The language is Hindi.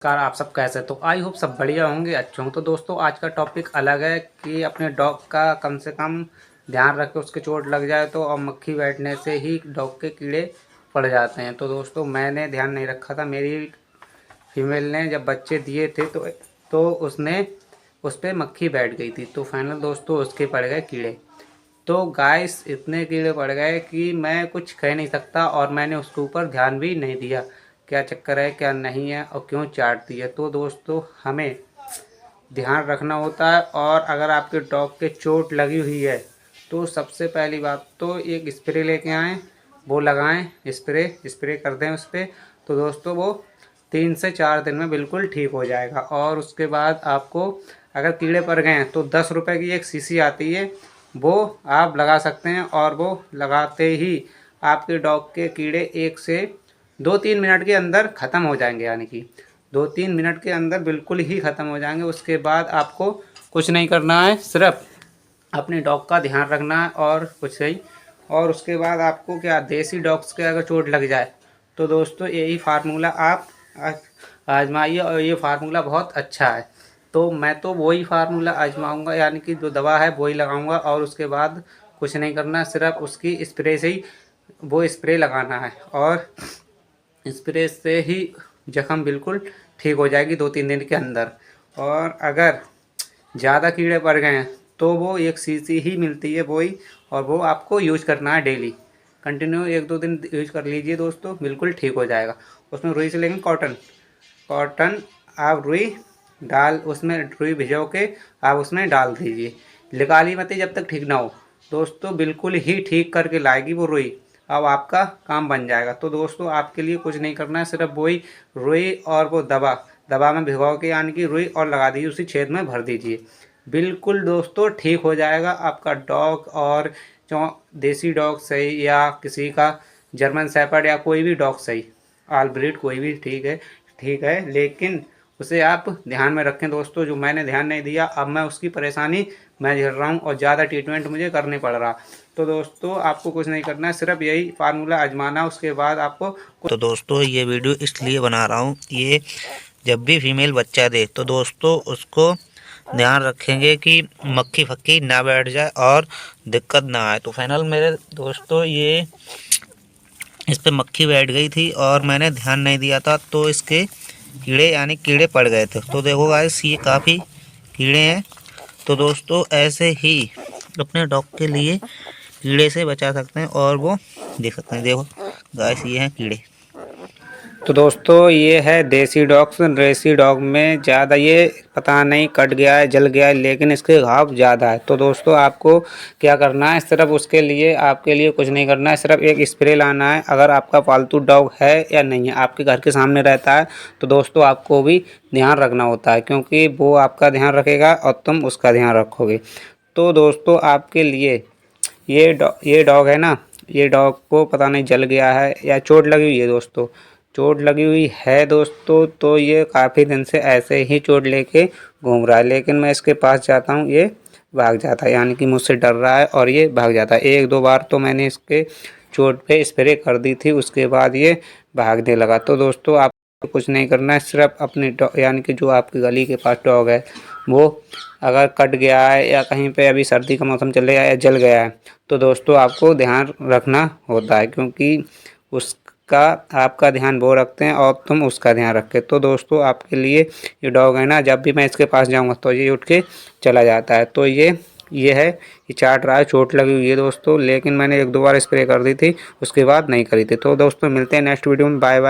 कार आप सब कैसे। तो आई होप सब बढ़िया होंगे, अच्छे होंगे। तो दोस्तों आज का टॉपिक अलग है कि अपने डॉग का कम से कम ध्यान रखें, उसके चोट लग जाए तो, और मक्खी बैठने से ही डॉग के कीड़े पड़ जाते हैं। तो दोस्तों मैंने ध्यान नहीं रखा था, मेरी फीमेल ने जब बच्चे दिए थे तो उसने उस पर मक्खी बैठ गई थी। तो फाइनल दोस्तों उसके पड़ गए कीड़े। तो गाइस इतने कीड़े पड़ गए कि मैं कुछ कह नहीं सकता, और मैंने उसके ऊपर ध्यान भी नहीं दिया क्या चक्कर है क्या नहीं है और क्यों चाटती है। तो दोस्तों हमें ध्यान रखना होता है, और अगर आपके डॉग के चोट लगी हुई है तो सबसे पहली बात तो एक स्प्रे लेके आएँ, वो लगाएं, स्प्रे कर दें उस पर। तो दोस्तों वो 3 से 4 दिन में बिल्कुल ठीक हो जाएगा। और उसके बाद आपको अगर कीड़े पड़ गए हैं तो 10 रुपये की एक शीशी आती है, वो आप लगा सकते हैं। और वो लगाते ही आपके डॉग के कीड़े 1 से 2-3 मिनट के अंदर ख़त्म हो जाएंगे, यानी कि 2-3 मिनट के अंदर बिल्कुल ही ख़त्म हो जाएंगे। उसके बाद आपको कुछ नहीं करना है, सिर्फ अपने डॉग का ध्यान रखना है और कुछ नहीं। और उसके बाद आपको क्या, देसी डॉग्स के अगर चोट लग जाए तो दोस्तों यही फार्मूला आप आजमाइए, और ये फार्मूला बहुत अच्छा है। तो मैं तो वही फार्मूला आजमाऊंगा, यानी कि जो दवा है वही लगाऊंगा, और उसके बाद कुछ नहीं करना, सिर्फ उसकी स्प्रे से ही वो स्प्रे लगाना है। और स्प्रे से ही जख्म बिल्कुल ठीक हो जाएगी 2-3 दिन के अंदर। और अगर ज़्यादा कीड़े पड़ गए हैं तो वो एक शीशी ही मिलती है वही, और वो आपको यूज करना है डेली, कंटिन्यू 1-2 दिन यूज कर लीजिए दोस्तों, बिल्कुल ठीक हो जाएगा। उसमें रुई से लेंगे कॉटन, आप रुई उसमें रुई भिजो के आप उसमें डाल दीजिए, निकाली मत जब तक ठीक ना हो दोस्तों, बिल्कुल ही ठीक करके लाएगी वो रुई। अब आपका काम बन जाएगा। तो दोस्तों आपके लिए कुछ नहीं करना है, सिर्फ वही रुई और वो दवा में भिगो के, यानी कि रुई, और लगा दीजिए, उसी छेद में भर दीजिए, बिल्कुल दोस्तों ठीक हो जाएगा आपका डॉग। और जो देसी डॉग सही या किसी का जर्मन शेफर्ड या कोई भी डॉग सही, ऑल ब्रीड कोई भी ठीक है, लेकिन उसे आप ध्यान में रखें दोस्तों। जो मैंने ध्यान नहीं दिया, अब मैं उसकी परेशानी मैं झेल रहा हूँ, और ज़्यादा ट्रीटमेंट मुझे करने पड़ रहा। तो दोस्तों आपको कुछ नहीं करना है, सिर्फ यही फार्मूला आजमाना, उसके बाद आपको। तो दोस्तों ये वीडियो इसलिए बना रहा हूँ, ये जब भी फीमेल बच्चा दे तो दोस्तों उसको ध्यान रखेंगे कि मक्खी फक्की ना बैठ जाए और दिक्कत ना आए। तो फाइनल मेरे दोस्तों ये इस पे मक्खी बैठ गई थी और मैंने ध्यान नहीं दिया था, तो इसके कीड़े यानी कीड़े पड़ गए थे। तो देखो गाइस ये काफ़ी कीड़े हैं। तो दोस्तों ऐसे ही अपने डॉग के लिए कीड़े से बचा सकते हैं, और वो देख सकते हैं, देखो गाइस ये हैं कीड़े। तो दोस्तों ये है देसी डॉग में ज़्यादा ये पता नहीं कट गया है, जल गया है, लेकिन इसके घाव ज़्यादा है। तो दोस्तों आपको क्या करना है, सिर्फ उसके लिए आपके लिए कुछ नहीं करना है, सिर्फ एक स्प्रे लाना है। अगर आपका पालतू डॉग है या नहीं है, आपके घर के सामने रहता है, तो दोस्तों आपको भी ध्यान रखना होता है, क्योंकि वो आपका ध्यान रखेगा और तुम उसका ध्यान रखोगे। तो दोस्तों आपके लिए ये डॉग है ना, ये डॉग को पता नहीं जल गया है या चोट लगी हुई है दोस्तों, चोट लगी हुई है दोस्तों। तो ये काफ़ी दिन से ऐसे ही चोट लेके घूम रहा है, लेकिन मैं इसके पास जाता हूँ ये भाग जाता है, यानी कि मुझसे डर रहा है और ये भाग जाता है। 1-2 बार तो मैंने इसके चोट पे स्प्रे कर दी थी, उसके बाद ये भागने लगा। तो दोस्तों आपको कुछ नहीं करना है, सिर्फ अपने यानी कि जो आपकी गली के पास डॉग है वो अगर कट गया है या कहीं पे अभी सर्दी का मौसम चल रहा है या जल गया है, तो दोस्तों आपको ध्यान रखना होता है, क्योंकि उसका आपका ध्यान वो रखते हैं और तुम उसका ध्यान रखे। तो दोस्तों आपके लिए ये डॉग है ना, जब भी मैं इसके पास जाऊंगा तो ये उठ के चला जाता है। तो ये है, ये चाट रहा है, चोट लगी हुई है दोस्तों, लेकिन मैंने 1-2 बार स्प्रे कर दी थी, उसके बाद नहीं करी थी। तो दोस्तों मिलते हैं नेक्स्ट वीडियो में, बाय बाय।